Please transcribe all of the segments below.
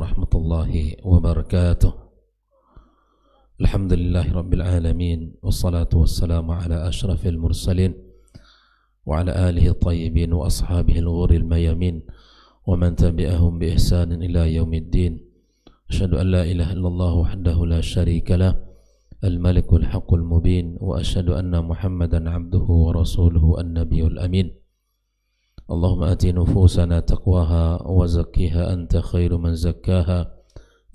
warahmatullahi wabarakatuh. Alhamdulillahi rabbil alamin, wassalatu wassalamu ala ashrafil mursalin wa ala alihi tayyibin wa ashabihi al-ghuril mayamin wa man tabi'ahum bi ihsanin ila yaumiddin. Asyhadu an la ilaha illallah wahdahu la syarika lah, al-malikul haqqul mubin, wa asyhadu anna Muhammadan abduhu wa rasuluhu an-nabiyul amin. Allahumma ati nufusana taqwaha wa zakkiha anta khairu man zakkaha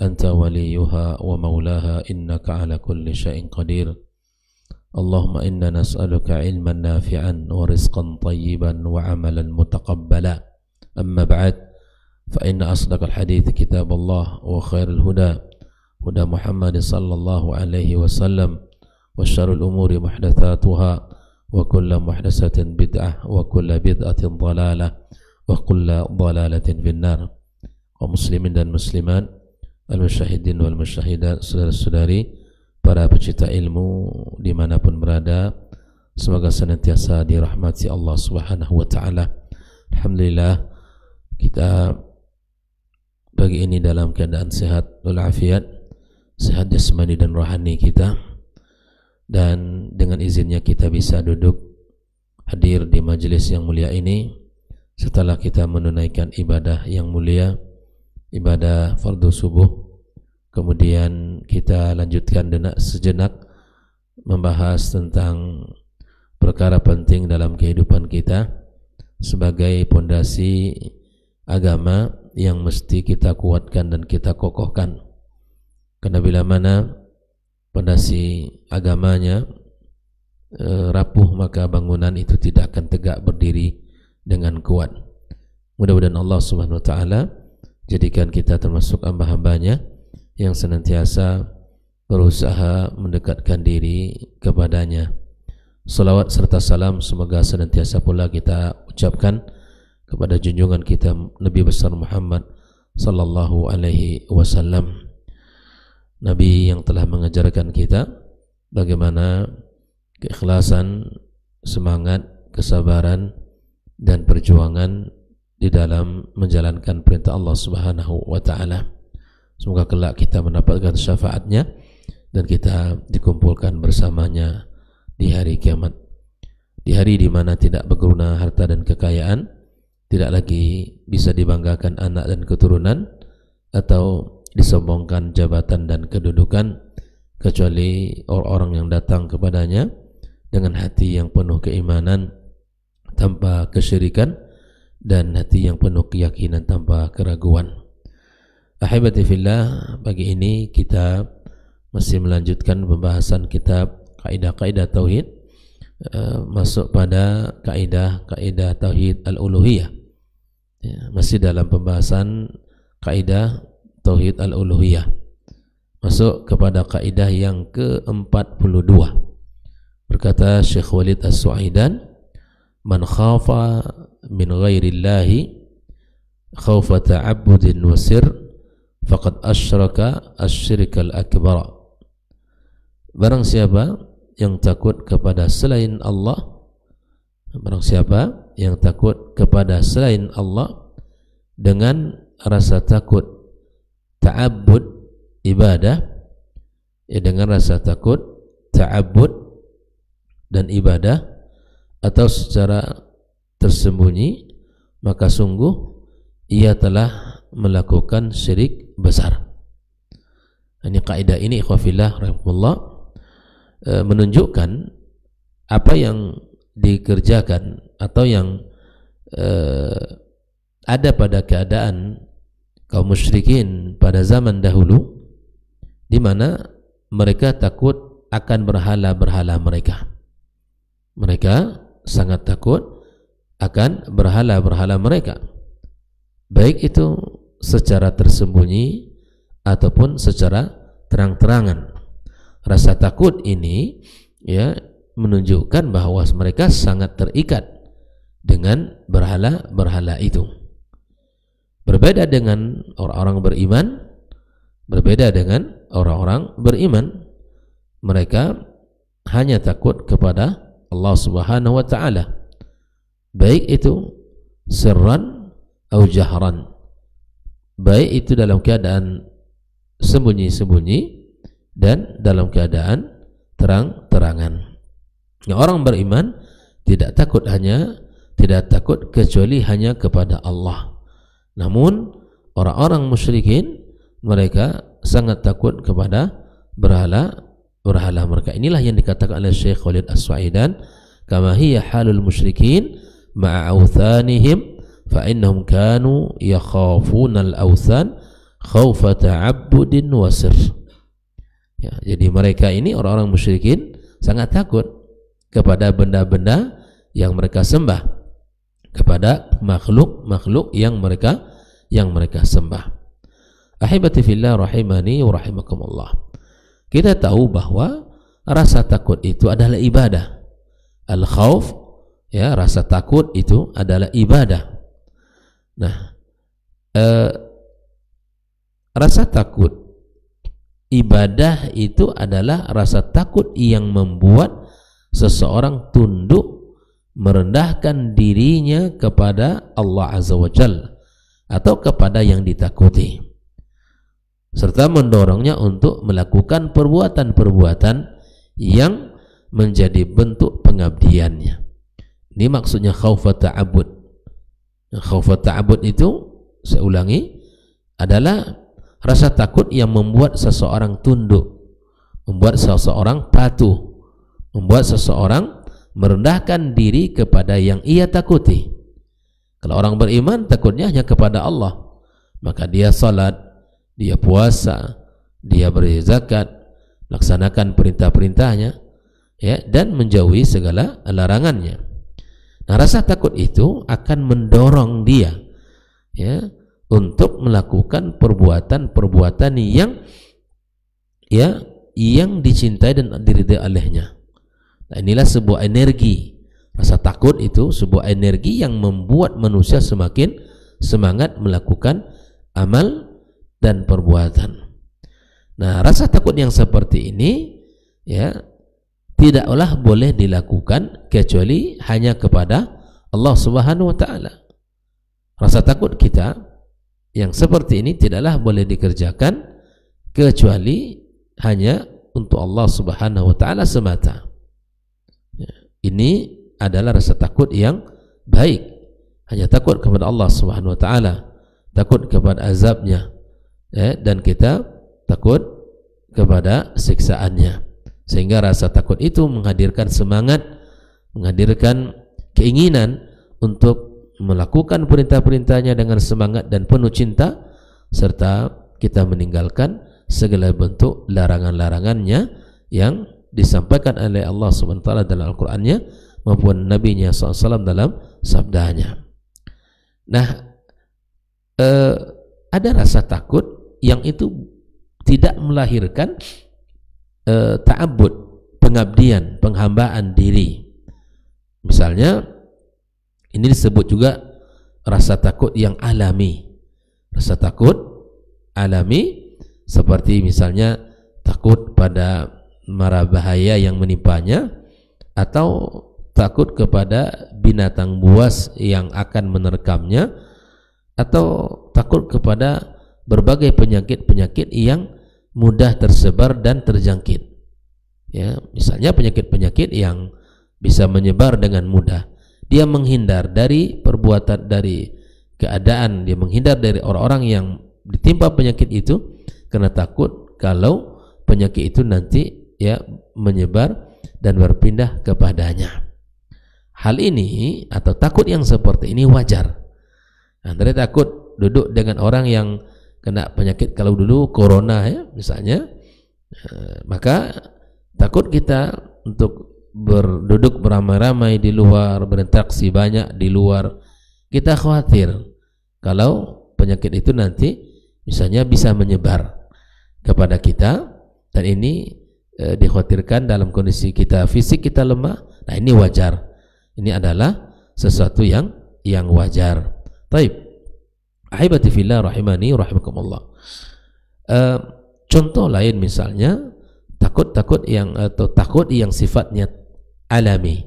anta waliyuha wa maulaha innaka ala kulli syai'in qadir. Allahumma inna nas'aluka ilman nafi'an wa rizqan tayyiban wa amalan mutaqabbala. Amma ba'd, fa inna asdaqal hadithi kitab Allah wa khairul huda huda Muhammad sallallahu alaihi wasallam wa syarrul umuri muhdatsatuha wa kullu muhdatsatin bid'ah wa kullu bid'atin dhalalah wa kullu dhalalatin finnar. Kaum muslimin dan muslimat, al-musyahidin wal musyahidat, saudara-saudari, para pecinta ilmu dimanapun berada, semoga senantiasa dirahmati Allah Subhanahu wa ta'ala. Alhamdulillah, kita pagi ini dalam keadaan sehat walafiat, sehat jasmani dan rohani kita, dan dengan izinnya kita bisa duduk hadir di majelis yang mulia ini setelah kita menunaikan ibadah yang mulia, ibadah fardu subuh. Kemudian kita lanjutkan sejenak membahas tentang perkara penting dalam kehidupan kita sebagai pondasi agama yang mesti kita kuatkan dan kita kokohkan. Karena bila mana pondasi agamanya rapuh, maka bangunan itu tidak akan tegak berdiri dengan kuat. Mudah-mudahan Allah Subhanahu wa ta'ala jadikan kita termasuk hamba-hambanya yang senantiasa berusaha mendekatkan diri kepadanya. Salawat serta salam semoga senantiasa pula kita ucapkan kepada junjungan kita Nabi besar Muhammad sallallahu alaihi wasallam, Nabi yang telah mengajarkan kita bagaimana keikhlasan, semangat, kesabaran dan perjuangan di dalam menjalankan perintah Allah Subhanahu wa ta'ala. Semoga kelak kita mendapatkan syafaatnya dan kita dikumpulkan bersamanya di hari kiamat, di hari di mana tidak berguna harta dan kekayaan, tidak lagi bisa dibanggakan anak dan keturunan atau disombongkan jabatan dan kedudukan, kecuali orang-orang yang datang kepadanya dengan hati yang penuh keimanan tanpa kesyirikan dan hati yang penuh keyakinan tanpa keraguan. Ahibati fillah, pagi ini kita masih melanjutkan pembahasan kitab kaidah-kaidah tauhid, masuk pada kaidah tauhid al-uluhiyah. Masih dalam pembahasan kaidah tauhid al-uluhiyah, masuk kepada kaidah yang ke-42. Berkata Syekh Walid As-Suaidan, man khafa min ghairillahi khawfa ta'abbudin wa sir faqad asyraka asyirkal akbar. Barang siapa yang takut kepada selain Allah, barang siapa yang takut kepada selain Allah dengan rasa takut ta'abbud ibadah, ya dengan rasa takut ta'abbud dan ibadah atau secara tersembunyi, maka sungguh ia telah melakukan syirik besar. Ini kaidah ini ikhwafillah rahimahullah menunjukkan apa yang dikerjakan atau yang ada pada keadaan kaum musyrikin pada zaman dahulu, di mana mereka takut akan berhala-berhala mereka. Mereka sangat takut akan berhala-berhala mereka, baik itu secara tersembunyi ataupun secara terang-terangan. Rasa takut ini ya menunjukkan bahwa mereka sangat terikat dengan berhala-berhala itu. Berbeda dengan orang-orang beriman, berbeda dengan orang-orang beriman, mereka hanya takut kepada Allah Subhanahu wa ta'ala, baik itu sirran atau jahran, baik itu dalam keadaan sembunyi-sembunyi dan dalam keadaan terang-terangan. Nah, orang beriman tidak takut kecuali hanya kepada Allah. Namun orang-orang musyrikin mereka sangat takut kepada berhala mereka. Inilah yang dikatakan oleh Syekh Khalid As-Saidan, kama hiya halul musyrikin ma'a awthanihim fa innahum kanu yakhafuna al-awthan khawfa ta'abbudin wa sirr. Ya, jadi mereka ini orang-orang musyrikin sangat takut kepada benda-benda yang mereka sembah, kepada makhluk-makhluk yang mereka sembah. Ahibati fillah rahimani wa rahimakumullah. Kita tahu bahwa rasa takut itu adalah ibadah. Al-khauf, ya, rasa takut itu adalah ibadah. Nah, rasa takut ibadah itu adalah rasa takut yang membuat seseorang tunduk merendahkan dirinya kepada Allah Azza wa Jalla atau kepada yang ditakuti, serta mendorongnya untuk melakukan perbuatan-perbuatan yang menjadi bentuk pengabdiannya. Ini maksudnya khaufa ta'abbud. Khaufa ta'abbud itu, saya ulangi, adalah rasa takut yang membuat seseorang tunduk, membuat seseorang patuh, membuat seseorang merendahkan diri kepada yang ia takuti. Kalau orang beriman takutnya hanya kepada Allah, maka dia salat, dia puasa, dia berzakat, laksanakan perintah-perintahnya, ya, dan menjauhi segala larangannya. Nah, rasa takut itu akan mendorong dia, ya, untuk melakukan perbuatan-perbuatan yang dicintai dan diridai olehnya. Nah, inilah sebuah energi. Rasa takut itu sebuah energi yang membuat manusia semakin semangat melakukan amal dan perbuatan. Nah, rasa takut yang seperti ini, ya, tidaklah boleh dilakukan kecuali hanya kepada Allah Subhanahu wa taala. Rasa takut kita yang seperti ini tidaklah boleh dikerjakan kecuali hanya untuk Allah Subhanahu wa taala semata. Ya, ini adalah rasa takut yang baik, hanya takut kepada Allah Subhanahu wa taala, takut kepada azabnya, ya, dan kita takut kepada siksaannya. Sehingga rasa takut itu menghadirkan semangat, menghadirkan keinginan untuk melakukan perintah-perintahnya dengan semangat dan penuh cinta, serta kita meninggalkan segala bentuk larangan-larangannya yang disampaikan oleh Allah Subhanahu wa taala dalam Al-Qur'annya maupun Nabi-Nya SAW dalam sabdanya. Nah, ada rasa takut yang itu tidak melahirkan ta'abbud, pengabdian, penghambaan diri. Misalnya ini disebut juga rasa takut yang alami. Rasa takut alami seperti misalnya takut pada mara bahaya yang menimpanya, atau takut kepada binatang buas yang akan menerkamnya, atau takut kepada berbagai penyakit-penyakit yang mudah tersebar dan terjangkit. Ya, misalnya penyakit-penyakit yang bisa menyebar dengan mudah. Dia menghindar dari perbuatan, dari keadaan, dia menghindar dari orang-orang yang ditimpa penyakit itu karena takut kalau penyakit itu nanti, ya, menyebar dan berpindah kepadanya. Hal ini atau takut yang seperti ini wajar. Antara takut duduk dengan orang yang kena penyakit, kalau dulu corona, ya, misalnya, maka takut kita untuk berduduk beramai-ramai di luar, berinteraksi banyak di luar. Kita khawatir kalau penyakit itu nanti misalnya bisa menyebar kepada kita, dan ini dikhawatirkan dalam kondisi kita fisik kita lemah. Nah, ini wajar. Ini adalah sesuatu yang wajar. Baik, ahibati fillah rahimani rahimakumullah. Contoh lain misalnya takut yang sifatnya alami,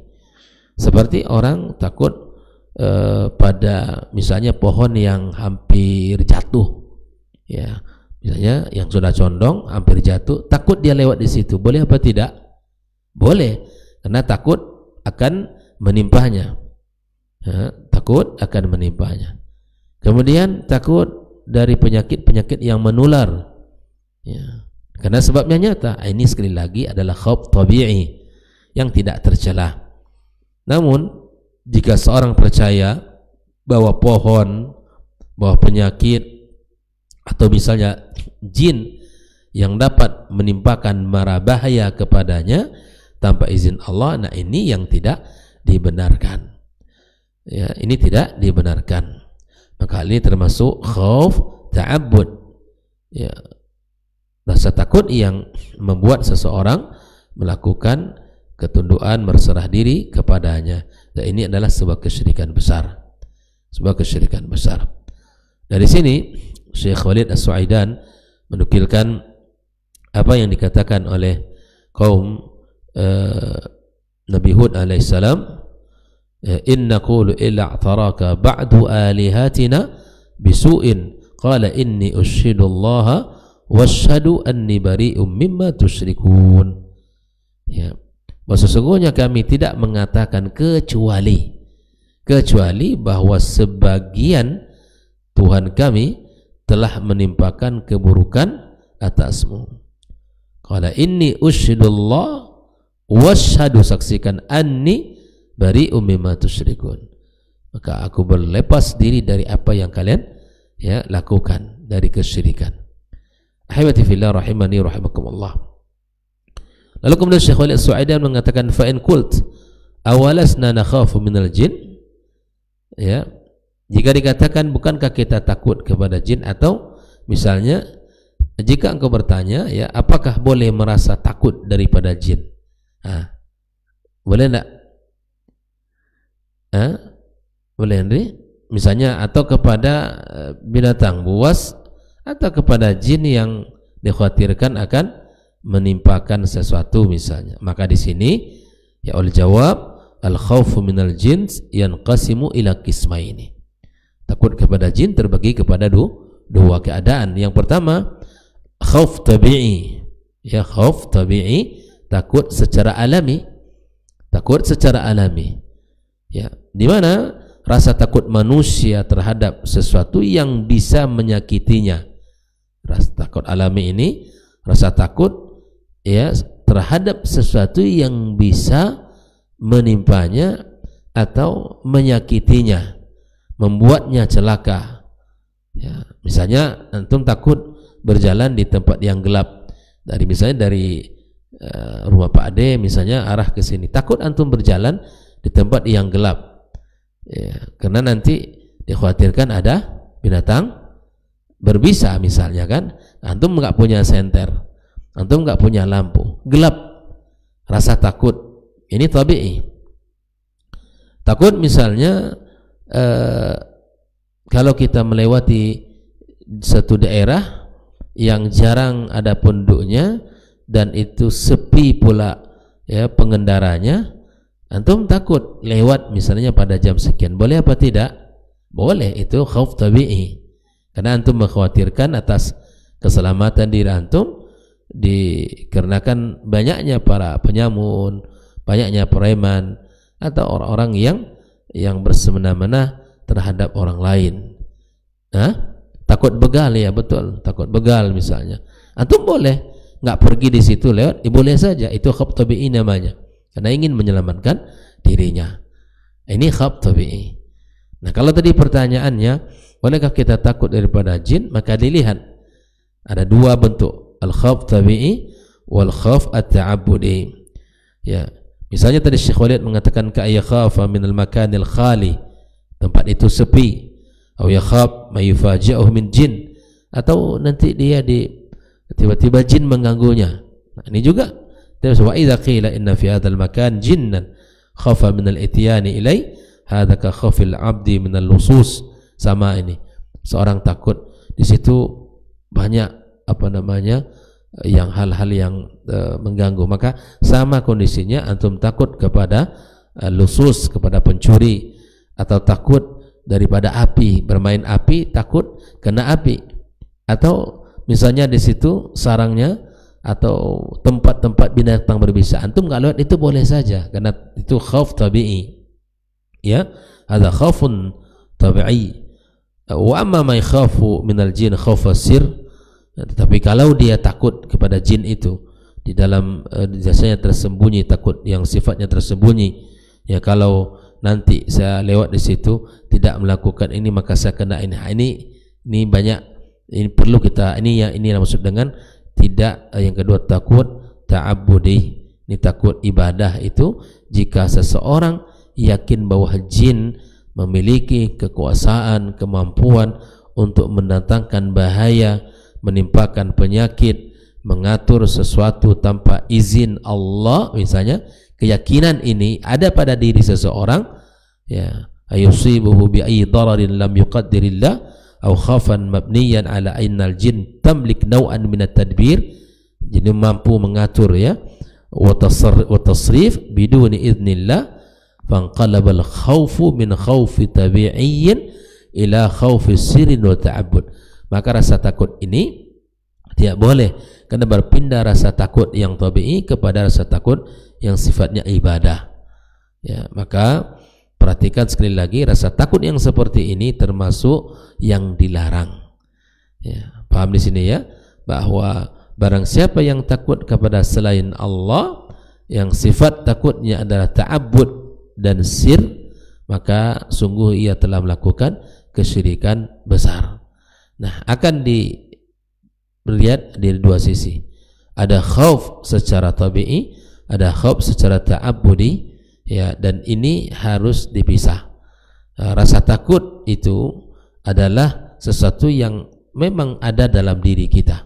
seperti orang takut pada misalnya pohon yang hampir jatuh, Ya, misalnya yang sudah condong hampir jatuh, takut dia lewat di situ, boleh apa tidak? Boleh, karena takut akan menimpanya. Ya, takut akan menimpanya. Kemudian takut dari penyakit-penyakit yang menular. Ya, karena sebabnya nyata. Ini sekali lagi adalah khauf tabi'i yang tidak tercela. Namun jika seorang percaya bahwa pohon, bahwa penyakit, atau misalnya jin yang dapat menimpakan mara bahaya kepadanya tanpa izin Allah, nah ini yang tidak dibenarkan. Ya, ini tidak dibenarkan. Maka ini termasuk khauf ta'abbud. Ya, rasa takut yang membuat seseorang melakukan ketundukan, berserah diri kepadanya. Dan ini adalah sebuah kesyirikan besar. Sebuah kesyirikan besar. Dari sini Syekh Khalid As-Suaidan menukilkan apa yang dikatakan oleh kaum Nabi Hud alaihissalam, in naqulu illa a'taraka ba'du alihatina bisu'in qala inni ushidu allaha washhadu anni bari'um mimma tusyrikun. Ya, bahwa sesungguhnya kami tidak mengatakan kecuali bahwa sebagian Tuhan kami telah menimpakan keburukan atasmu. Qala inni usyhidullah washhadu, saksikan, anni bari'um mimma tusyrikun, maka aku berlepas diri dari apa yang kalian ya lakukan dari kesyirikan. Ahibati fillah rahimani rahimakumullah. Lalu kemudian Syekh Khalid As-Suaidan mengatakan, fa in qult awalasna nakhafu minal jin, ya, jika dikatakan bukankah kita takut kepada jin, atau misalnya jika engkau bertanya, ya, apakah boleh merasa takut daripada jin? Boleh enggak? Boleh, Andri? Misalnya, atau kepada binatang buas, atau kepada jin yang dikhawatirkan akan menimpakan sesuatu misalnya. Maka di sini ya ul jawab, al khaufu minal jins yanqasimu ila qismaini. Takut kepada jin terbagi kepada dua keadaan. Yang pertama khauf tabi'i. Ya, khauf tabi'i, takut secara alami. Takut secara alami. Ya, di mana rasa takut manusia terhadap sesuatu yang bisa menyakitinya. Rasa takut alami ini rasa takut ya terhadap sesuatu yang bisa menimpanya atau menyakitinya, membuatnya celaka. Ya, misalnya antum takut berjalan di tempat yang gelap, misalnya dari rumah Pak Ade misalnya arah ke sini, takut antum berjalan di tempat yang gelap, ya, karena nanti dikhawatirkan ada binatang berbisa misalnya kan. Antum nggak punya senter, antum nggak punya lampu, gelap, rasa takut ini tabi'i. Takut misalnya kalau kita melewati satu daerah yang jarang ada penduduknya dan itu sepi pula ya pengendaranya, antum takut lewat misalnya pada jam sekian, boleh apa tidak? Boleh, itu khauf tabi'i, karena antum mengkhawatirkan atas keselamatan diri antum dikarenakan banyaknya para penyamun, banyaknya preman atau orang-orang yang bersemena-mena terhadap orang lain. Takut begal, ya betul, takut begal misalnya. Antum boleh nggak pergi di situ lewat, boleh saja, itu khauf tabi'i namanya, karena ingin menyelamatkan dirinya. Ini khauf tabi'i. Nah, kalau tadi pertanyaannya, bolehkah kita takut daripada jin? Maka dilihat ada dua bentuk, al-khauf tabi'i wal khauf at-ta'abbudi. Ya, misalnya tadi Syekh Khalid mengatakan ka yakhafa minal makanil khali, tempat itu sepi, atau yakhaf ma yufaji'uhu min jin, atau nanti dia tiba-tiba jin mengganggunya. Nah, ini juga wa idza qila inna fi hadzal makan jinnan khafa minal ityani ilai hadza ka khafil 'abdi minal lusus. Sama ini, seorang takut di situ banyak yang hal-hal yang mengganggu, maka sama kondisinya antum takut kepada lusus, kepada pencuri, atau takut daripada api, bermain api, takut kena api. Atau misalnya di situ sarangnya atau tempat-tempat binatang berbisa, antum nggak lewat itu boleh saja karena itu khauf tabi'i. Ya, ada khaufun tabi'i. Wa amma ma yakhafu minal jin khaufa sir, tetapi kalau dia takut kepada jin itu di dalam jasanya tersembunyi, takut yang sifatnya tersembunyi, ya kalau nanti saya lewat di situ tidak melakukan ini maka saya kena ini banyak, ini perlu kita, ini yang maksud dengan tidak. Yang kedua takut ta'abbudi, ini takut ibadah itu jika seseorang yakin bahwa jin memiliki kekuasaan, kemampuan untuk mendatangkan bahaya, menimpakan penyakit, mengatur sesuatu tanpa izin Allah, misalnya keyakinan ini ada pada diri seseorang, ya, ayusibuhu bi ayyi dararin lam yuqaddirillah aw khafan mabniyan ala innal jin tamlik naw'an min at-tadbir, jadi mampu mengatur, ya, wa tasrif biduni idznillah, fanqalabal khawfu min khawfi tabi'iyyin ila khawfi sirin wa ta'abbud. Maka rasa takut ini tidak boleh, karena berpindah rasa takut yang tabi'i kepada rasa takut yang sifatnya ibadah. Ya, maka perhatikan sekali lagi, rasa takut yang seperti ini termasuk yang dilarang. Ya, paham di sini ya, bahwa barang siapa yang takut kepada selain Allah, yang sifat takutnya adalah ta'abbud dan sir, maka sungguh ia telah melakukan kesyirikan besar. Nah, akan dilihat dari dua sisi. Ada khauf secara tabi'i, ada khauf secara ta'abbudi, ya, dan ini harus dipisah. Rasa takut itu adalah sesuatu yang memang ada dalam diri kita.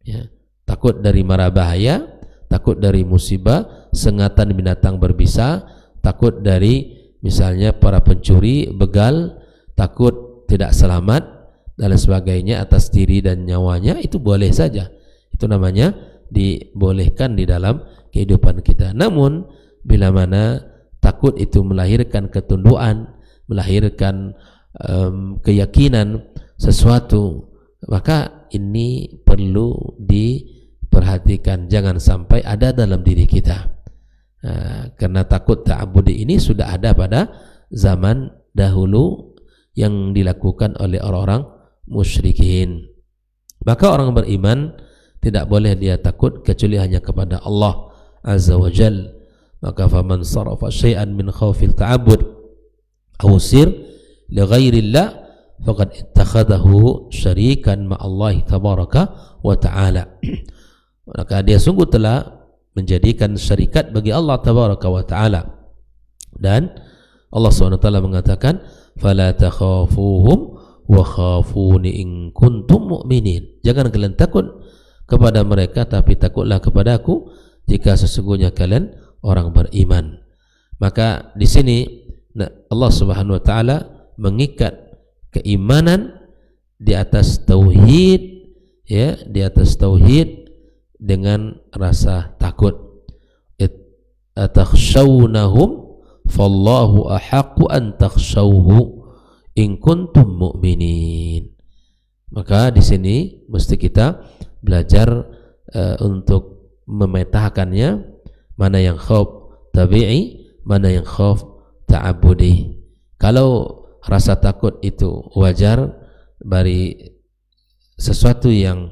Ya, takut dari mara bahaya, takut dari musibah, sengatan binatang berbisa, takut dari misalnya para pencuri, begal, takut tidak selamat dan sebagainya atas diri dan nyawanya, itu boleh saja. Itu namanya dibolehkan di dalam kehidupan kita. Namun bila mana takut itu melahirkan ketundukan, melahirkan keyakinan sesuatu, maka ini perlu diperhatikan, jangan sampai ada dalam diri kita. Karena takut ta'abbudi ini sudah ada pada zaman dahulu yang dilakukan oleh orang-orang musyrikin. Maka orang beriman tidak boleh dia takut kecuali hanya kepada Allah Azza wa Jal. Maka faman sarafa syai'an min khawfil ta'abbud aw sir li ghairillah faqad ittakhadahu syarikan ma'allahi tabaraka wa ta'ala. Maka dia sungguh telah menjadikan syarikat bagi Allah tabaraka wa ta'ala. Dan Allah SWT mengatakan fala takhafuhum wa khafuni in kuntum mu'minin, jangan kalian takut kepada mereka, tapi takutlah kepadaku jika sesungguhnya kalian orang beriman. Maka di sini Allah Subhanahu wa taala mengikat keimanan di atas tauhid, ya, di atas tauhid dengan rasa takut. Atakhshawnahum fallahu ahaqqu an takhshawhu in kuntum mu'minin. Maka di sini mesti kita belajar untuk memetakannya, mana yang khauf tabi'i, mana yang khauf ta'abbudi. Kalau rasa takut itu wajar dari sesuatu yang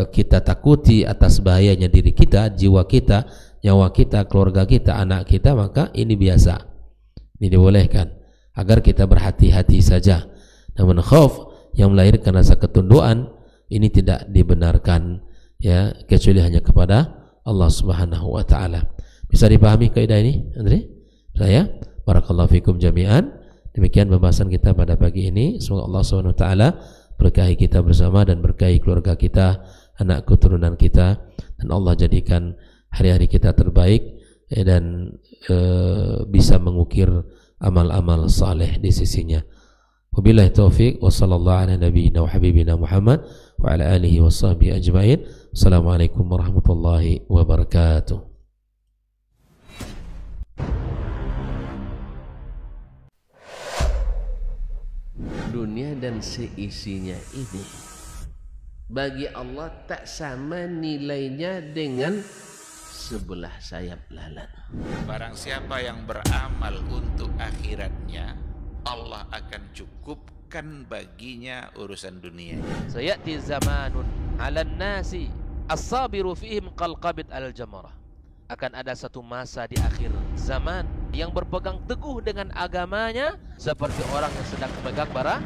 kita takuti atas bahayanya diri kita, jiwa kita, nyawa kita, keluarga kita, anak kita, maka ini biasa, ini dibolehkan agar kita berhati-hati saja. Namun khauf yang melahirkan rasa ketundukan ini tidak dibenarkan, ya, kecuali hanya kepada Allah Subhanahu wa taala. Bisa dipahami kaidah ini, Andre? Saya barakallahu fikum jami'an. Demikian pembahasan kita pada pagi ini. Semoga Allah Subhanahu wa taala berkahi kita bersama dan berkahi keluarga kita, anak keturunan kita, dan Allah jadikan hari-hari kita terbaik, dan bisa mengukir amal-amal saleh di sisinya. Wabillahi taufiq wa sallallahu ala nabiyyina wa habibina Muhammad wa ala alihi wa sahbihi ajma'in. Assalamualaikum warahmatullahi wabarakatuh. Dunia dan seisinya ini bagi Allah tak sama nilainya dengan sebelah sayap lalat. Barang siapa yang beramal untuk akhiratnya, Allah akan cukupkan baginya urusan dunia. Sayati zamanun 'alan nasi as-sabiru fihim qalqabit al-jamarah. Akan ada satu masa di akhir zaman yang berpegang teguh dengan agamanya seperti orang yang sedang memegang bara